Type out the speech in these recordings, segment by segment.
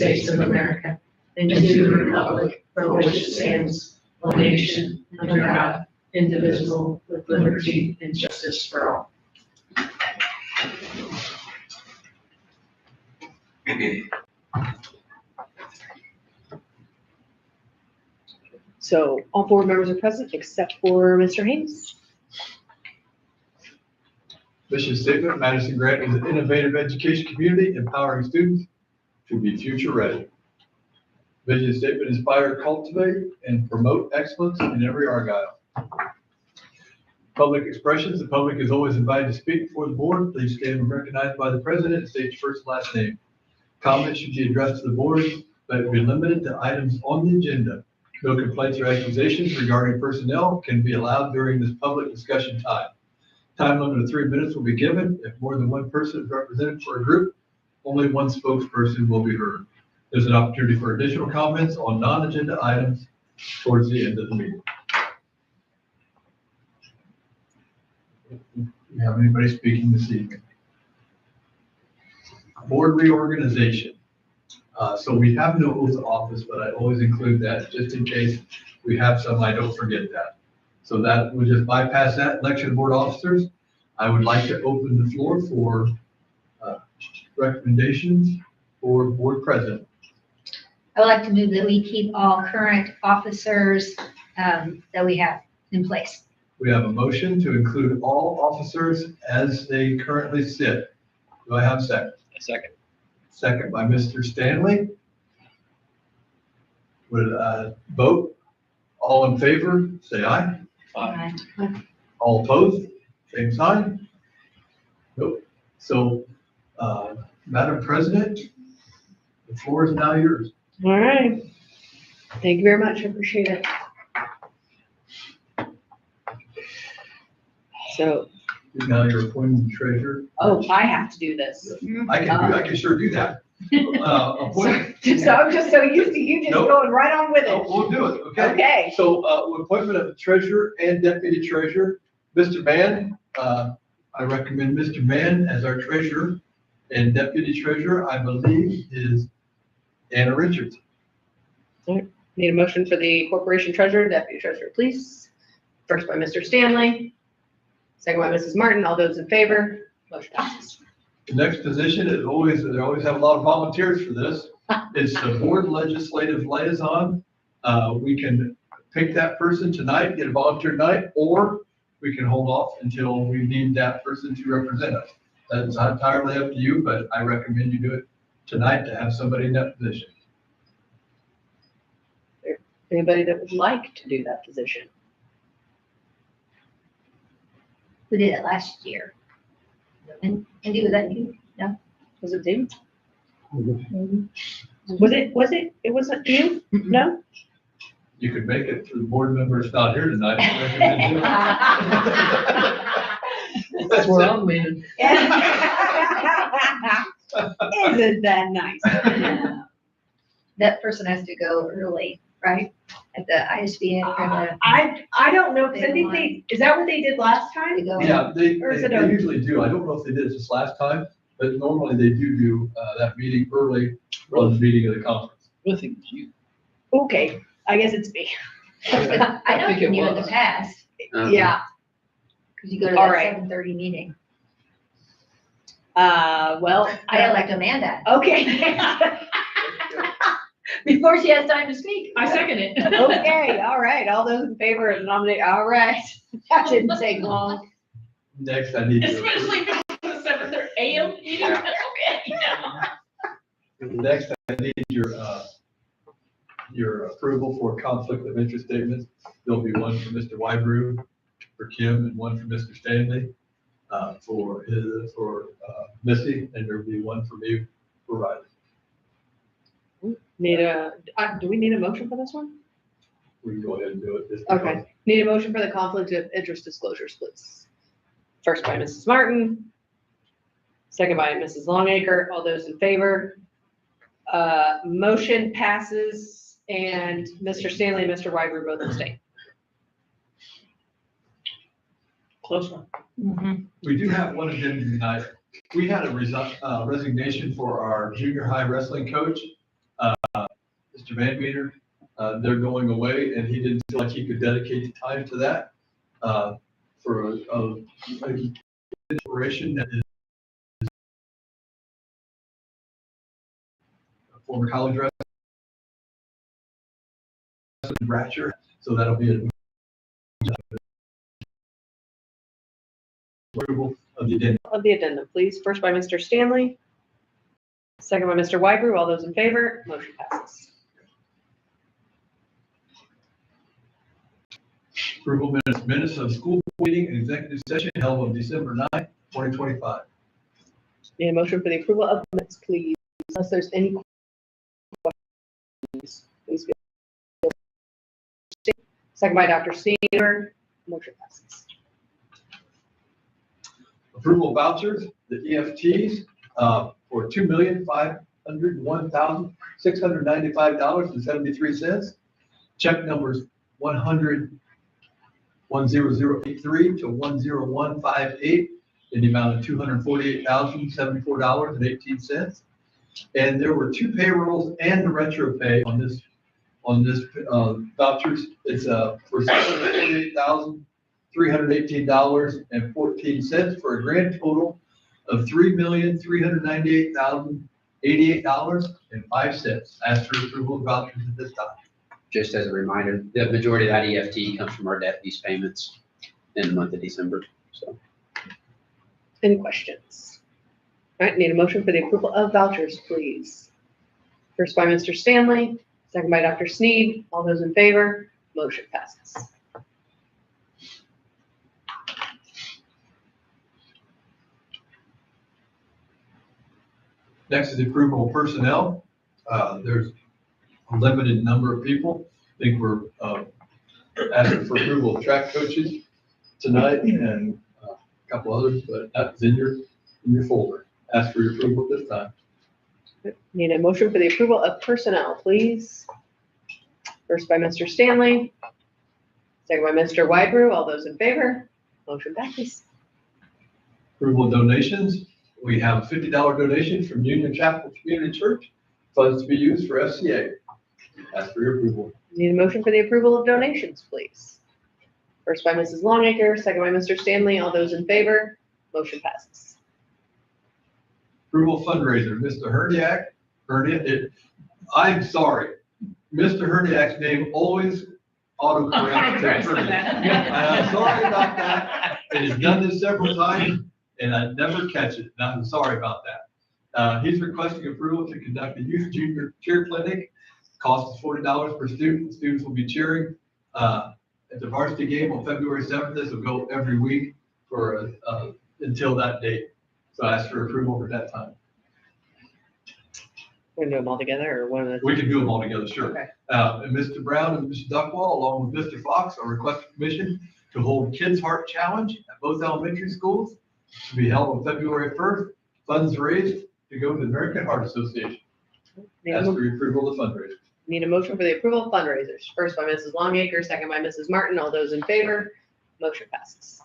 States of America and to the republic for which it stands, one nation, under God, indivisible, with liberty and justice for all. So all board members are present except for Mr. Haynes. Mission statement, Madison-Grant is an innovative education community empowering students to be future ready. Vision statement, inspire, cultivate, and promote excellence in every Argyle. Public expressions, the public is always invited to speak before the board. Please stand and recognized by the president. State your first and last name. Comments should be addressed to the board, but be limited to items on the agenda. No complaints or accusations regarding personnel can be allowed during this public discussion time. Time limit of 3 minutes will be given. If more than one person is represented for a group, only one spokesperson will be heard. There's an opportunity for additional comments on non-agenda items towards the end of the meeting. Do you have anybody speaking this evening? Board reorganization. So we have no oath of office, but I always include that just in case we have some, I don't forget that. So that would just bypass that. Election of board officers. I would like to open the floor for recommendations for board president. I would like to move that we keep all current officers that we have in place. We have a motion to include all officers as they currently sit. Do I have a second? A second. Second by Mr. Stanley. Would vote? All in favor, say aye. Aye. All opposed, same sign? Nope. So, Madam President, the floor is now yours. All right. Thank you very much. I appreciate it. So, Now you're appointing the treasurer. oh, I have to do this. I can sure do that. Appoint. So I'm just so used to you just Nope. going right on with No, it. we'll do it, okay? Okay. So, appointment of the treasurer and deputy treasurer, Mr. Mann, I recommend Mr. Mann as our treasurer, and deputy treasurer, I believe, is Anna Richards. Need a motion for the corporation treasurer, deputy treasurer, please. First by Mr. Stanley, second by Mrs. Martin. All those in favor, motion passes. The next position is always, they always have a lot of volunteers for this. It's the board legislative liaison. We can pick that person tonight, get a volunteer tonight, or we can hold off until we need that person to represent us. That's entirely up to you, but I recommend you do it tonight to have somebody in that position. Anybody that would like to do that position? We did it last year. And Andy, was that you? No? Was it David? Was it? It wasn't you? No? You could make it to the board members not here tonight. I recommend you. That's where I'm leaning. Isn't that nice? That person has to go early, right? At the ISBN or the, I don't know, because I think is that what they did last to time? go. Yeah, they Or is it a- usually do. I don't know if they did it this last time, but normally they do that meeting early, or the meeting of the conference. I think it's you. Okay, I guess it's me. I know think you it knew in the was. past, Yeah, because you go to All that right. 7:30 meeting. well, I elect Amanda okay. before she has time to speak. I second it. Okay, all right, all those in favor of nominating, all right. That didn't take long. Next, I need your, Especially for the 7:30 a.m. meeting. Okay. next, I need your approval for conflict of interest statements. There'll be one for Mr. Wybrew, for Kim, and one for Mr. Stanley, for Missy, and there'll be one for me, for Riley. Do we need a motion for this one? We can go ahead and do it. just because. Okay, need a motion for the conflict of interest disclosures, please. First by Mrs. Martin, second by Mrs. Longacre. All those in favor? Motion passes, and Mr. Stanley and Mr. Wyber both abstain. Close one. Mhm. We do have one addendum tonight. We had a resignation for our junior high wrestling coach. Mr. Van Meter. They're going away, and he didn't feel like he could dedicate the time to that for a inspiration that is a former college resident, Ratcher. So that'll be a approval of the addendum. Of the addendum, please. First by Mr. Stanley, second by Mr. Wybrew. All those in favor, motion passes. Approval minutes of school meeting and executive session held on December 9th, 2025. Need a motion for the approval of the minutes, please. Unless there's any questions, please. Second by Dr. Senior, motion passes. Approval of vouchers, the EFTs, for $2,501,695.73. Check numbers 100-10083 to 10158 in the amount of $248,074.18. And there were two payrolls and the retro pay on this vouchers. It's for $648,318.14 for a grand total of $3,398,088.05. Ask for approval of vouchers at this time. Just as a reminder, the majority of that EFT comes from our debt lease payments in the month of December. So Any questions? All right, need a motion for the approval of vouchers, please. First by Mr. Stanley, second by Dr. Sneed. All those in favor, motion passes. Next is the approval of personnel. There's a limited number of people. I think we're asking for approval of track coaches tonight and a couple others, but that's in your folder. Ask for your approval at this time. Need a motion for the approval of personnel, please. First by Mr. Stanley, second by Mr. Wybrew. All those in favor, motion passes. Approval of donations. We have a $50 donation from Union Chapel Community Church. Funds to be used for FCA. Ask for your approval. Need a motion for the approval of donations, please. First by Mrs. Longacre, second by Mr. Stanley. All those in favor, motion passes. Approval of fundraiser, Mr. Herniak. I'm sorry. Mr. Herniak's name always autocorrects. I'm sorry about that. It has done this several times and I never catch it. And I'm sorry about that. He's requesting approval to conduct a youth junior cheer clinic. Cost is $40 per student. Students will be cheering at the varsity game on February 7th. This will go every week for until that date. So I ask for approval for that time. We're gonna do them all together or one of the? We can do them all together, sure. Okay. And Mr. Brown and Mr. Duckwall, along with Mr. Fox, are requesting permission to hold Kids Heart Challenge at both elementary schools to be held on February 1st. Funds raised to go to the American Heart Association. Ask for your approval of the fundraiser. Need a motion for the approval of fundraisers. First by Mrs. Longacre, second by Mrs. Martin. All those in favor, motion passes.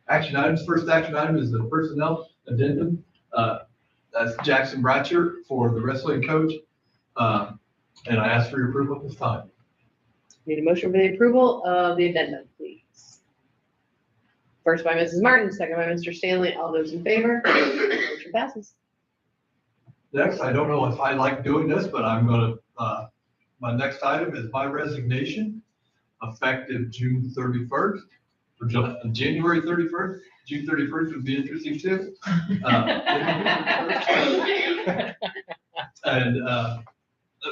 Action items. First action item is the personnel addendum. That's Jackson Bratcher for the wrestling coach. And I ask for your approval at this time. Need a motion for the approval of the addendum, please. First by Mrs. Martin, second by Mr. Stanley. All those in favor, motion passes. Next, I don't know if I like doing this, but I'm gonna, my next item is my resignation effective June 31st, or January 31st. June 31st would be interesting too. And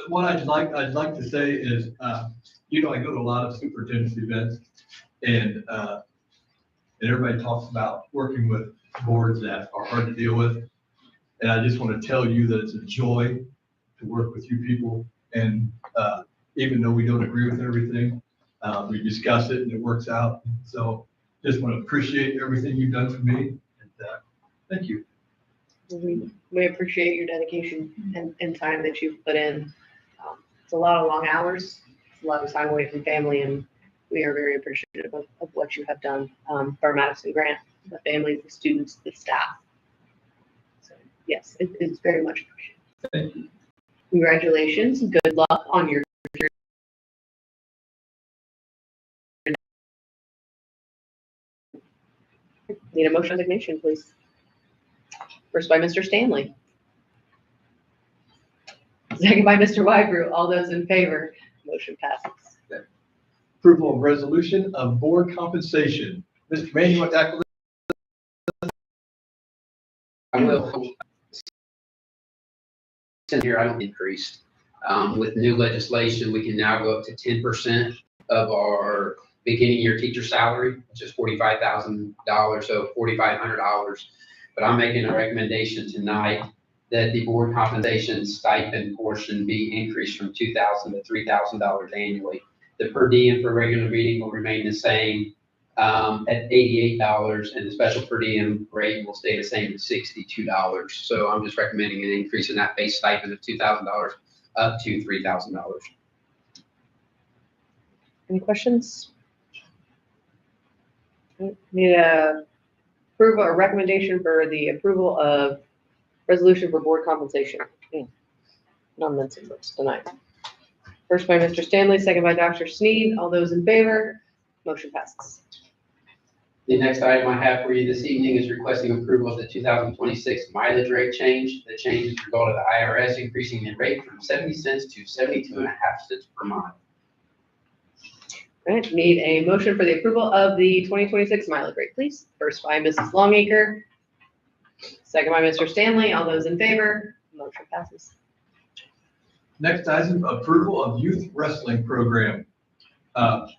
what I'd like to say is, I go to a lot of superintendent's events and everybody talks about working with boards that are hard to deal with. And I just want to tell you that it's a joy to work with you people. And even though we don't agree with everything, we discuss it and it works out. So just want to appreciate everything you've done for me. And thank you. We appreciate your dedication and time that you've put in. It's a lot of long hours, it's a lot of time away from family, and we are very appreciative of what you have done for Madison-Grant, the families, the students, the staff. So Yes, it is very much appreciated. Thank you. Congratulations. Good luck on your. Need a motion of resignation, please. First by Mr. Stanley. Second by Mr. Wybrew. All those in favor, motion passes. Approval of resolution of board compensation. Mr. Mann, you want to tackle this? I will. In here, I don't increased. With new legislation, we can now go up to 10% of our beginning year teacher salary, which is $45,000, so $4,500. But I'm making a recommendation tonight that the board compensation stipend portion be increased from $2,000 to $3,000 annually. The per diem for regular meeting will remain the same at $88, and the special per diem rate will stay the same at $62. So I'm just recommending an increase in that base stipend of $2,000 up to $3,000. Any questions? Need a approval or recommendation for the approval of resolution for board compensation. Non-mental books tonight. First by Mr. Stanley, second by Dr. Sneed. All those in favor, motion passes. The next item I have for you this evening is requesting approval of the 2026 mileage rate change. The change is a result of the IRS increasing the rate from 70 cents to 72.5 cents per mile. All right, need a motion for the approval of the 2026 mileage rate, please. First by Mrs. Longacre, second by Mr. Stanley. All those in favor, motion passes. Next item, approval of youth wrestling program.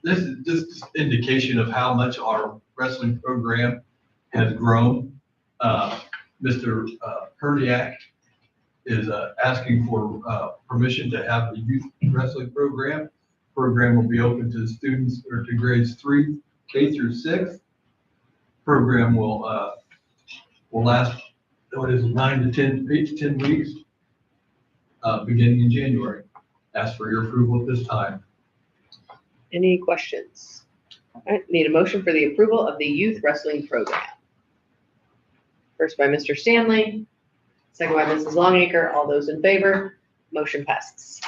This is just indication of how much our wrestling program has grown. Mr. Herdiak is asking for permission to have the youth wrestling program. Program will be open to students or to grades 3, K through 6. Program will last, 9 to 10 weeks, beginning in January. Ask for your approval at this time. Any questions? All right, need a motion for the approval of the youth wrestling program. First by Mr. Stanley, second by Mrs. Longacre. All those in favor, motion passes.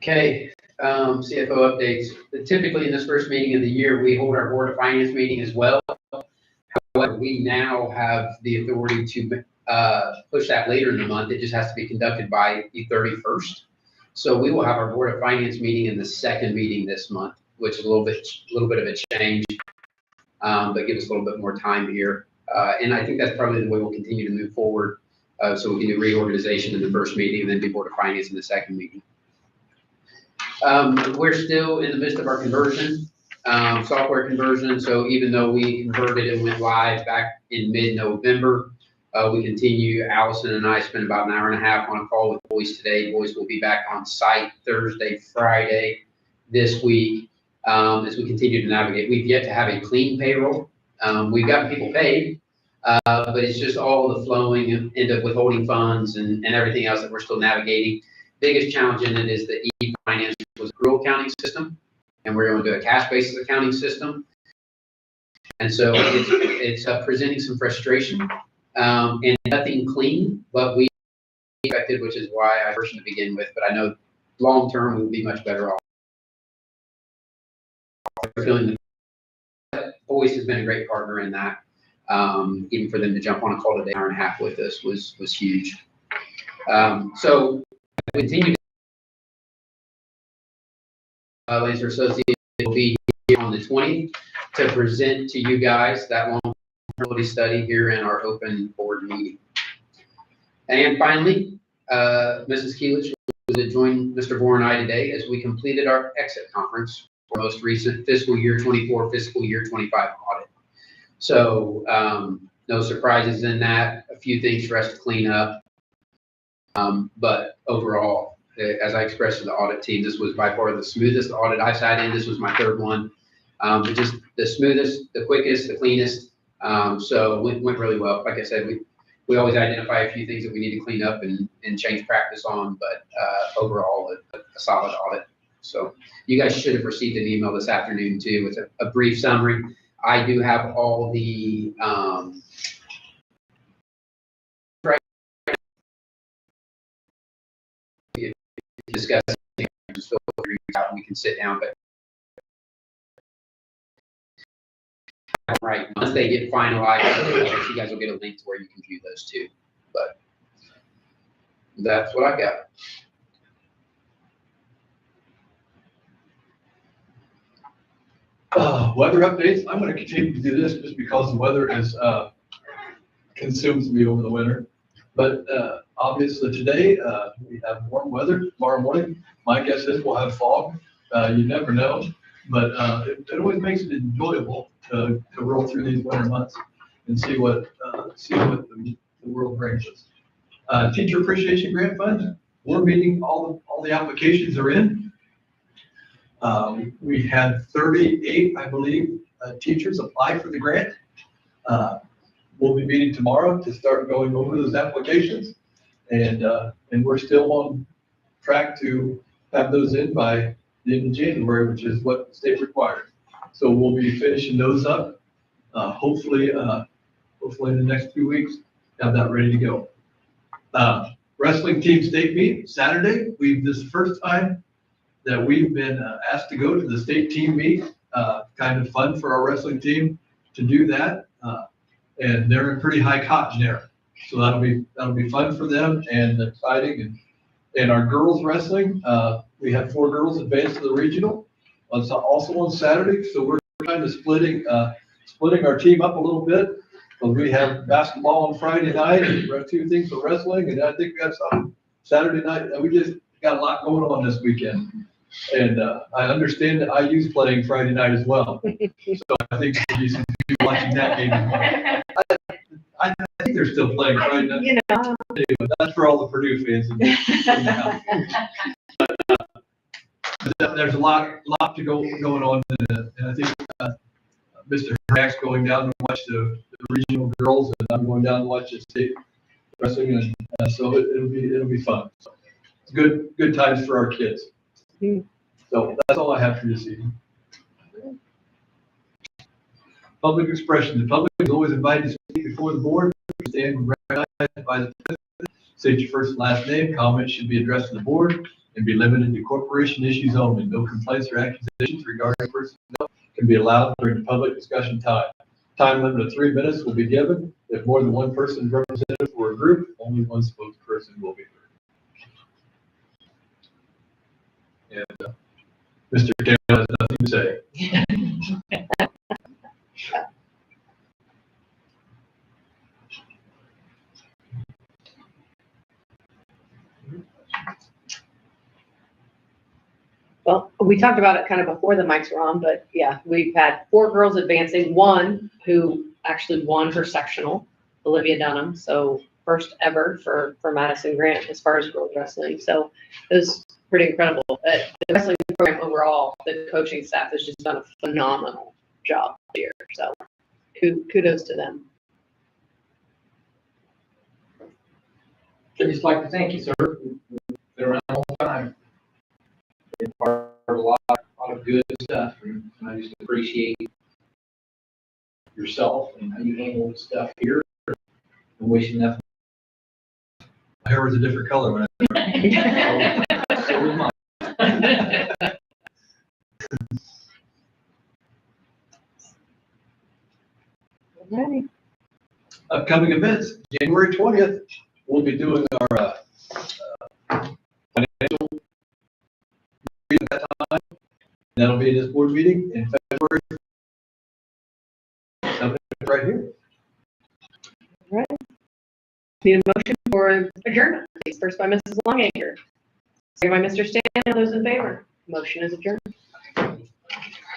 Okay, CFO updates. Typically in this first meeting of the year, we hold our Board of Finance meeting as well. However, we now have the authority to push that later in the month. It just has to be conducted by the 31st. So we will have our Board of Finance meeting in the second meeting this month, which is a little bit of a change, but give us a little bit more time here. And I think that's probably the way we'll continue to move forward. So we can do reorganization in the first meeting and then do Board of Finance in the second meeting. We're still in the midst of our conversion, software conversion. So even though we converted and went live back in mid-November, we continue. Allison and I spent about an hour and a half on a call with boys today. Boys will be back on site Thursday, Friday this week as we continue to navigate. We've yet to have a clean payroll. We've got people paid, but it's just all the flowing into withholding funds and everything else that we're still navigating. Biggest challenge in it is the e-finance was a rural accounting system, and we're going to do a cash basis accounting system. And so it's presenting some frustration and nothing clean, but we expected, which is why I first to begin with. But I know long term we'll be much better off. Feeling the Voice has been a great partner in that. Even for them to jump on a call today, hour and a half with us was huge. So we continue. Laser Associates will be here on the 20th to present to you guys that long study here in our open board meeting. And finally, Mrs. Keelich will join Mr. Bohr and I today as we completed our exit conference for most recent fiscal year 24, fiscal year 25 audit. So no surprises in that, a few things for us to clean up. But overall, as I expressed to the audit team, this was by far the smoothest audit I've sat in. This was my third one. But just the smoothest, the quickest, the cleanest. So it went really well. Like I said, we always identify a few things that we need to clean up and change practice on, but overall, a solid audit. So you guys should have received an email this afternoon too with a brief summary. I do have all the, discuss, just feel free to reach out and we can sit down, but right, once they get finalized, you guys will get a link to where you can view those too, but that's what I got. Weather updates. I'm going to continue to do this just because the weather is consumes me over the winter. But obviously today we have warm weather. Tomorrow morning, my guess is we'll have fog. You never know, but it always makes it enjoyable to roll through these winter months and see what the world brings us. Teacher Appreciation Grant Fund. We're meeting. All the applications are in. We had 38, I believe, teachers apply for the grant. We'll be meeting tomorrow to start going over those applications, and we're still on track to have those in by the end of January, which is what the state requires. So we'll be finishing those up. Hopefully in the next few weeks, have that ready to go. Wrestling team state meet Saturday. This is the first time that we've been asked to go to the state team meet. Kind of fun for our wrestling team to do that. And they're in pretty high cotton there. So that'll be fun for them and exciting. And our girls wrestling, we have 4 girls advance to the regional. It's also on Saturday. So we're kind of splitting our team up a little bit. So we have basketball on Friday night and we have 2 things for wrestling. And I think we have some Saturday night. We just got a lot going on this weekend. And I understand that IU's playing Friday night as well. So I think you should be watching that game as well. I think they're still playing Friday night. You know. Anyway, that's for all the Purdue fans in the house. But there's a lot to going on. And I think Mr. Hack's going down to watch the regional girls, and I'm going down to watch the state wrestling. And so it'll be fun. So it's good times for our kids. So that's all I have for this evening. Public expression. The public is always invited to speak before the board. Stand recognized by the president. State your first and last name. Comments should be addressed to the board and be limited to corporation issues only. No complaints or accusations regarding personnel can be allowed during the public discussion time. Time limit of 3 minutes will be given. If more than one person is represented for a group, only one spokesperson will be heard. And Mr. Carroll has nothing to say. Well, we talked about it kind of before the mics were on, but yeah, we've had 4 girls advancing, 1 who actually won her sectional, Olivia Dunham. So first ever for Madison-Grant as far as girls wrestling. So it was pretty incredible. The wrestling program overall, the coaching staff has just done a phenomenal job here. So kudos to them. I'd just like to thank you, sir. You've been around a long time. Been part of a lot of good stuff, and I just appreciate yourself and how you handle stuff here. And wish you nothing. My hair was a different color when I so was mine. Alrighty. Upcoming events, January 20th, we'll be doing our financial meeting at that time. That'll be this board meeting in February. Something right here. All right. Need a motion for adjournment, please. First by Mrs. Longacre. Second by Mr. Stanley. All those in favor? Motion is adjourned.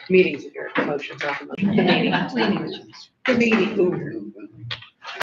Meeting's adjourned. Motion's not the motion. The meeting. The meeting.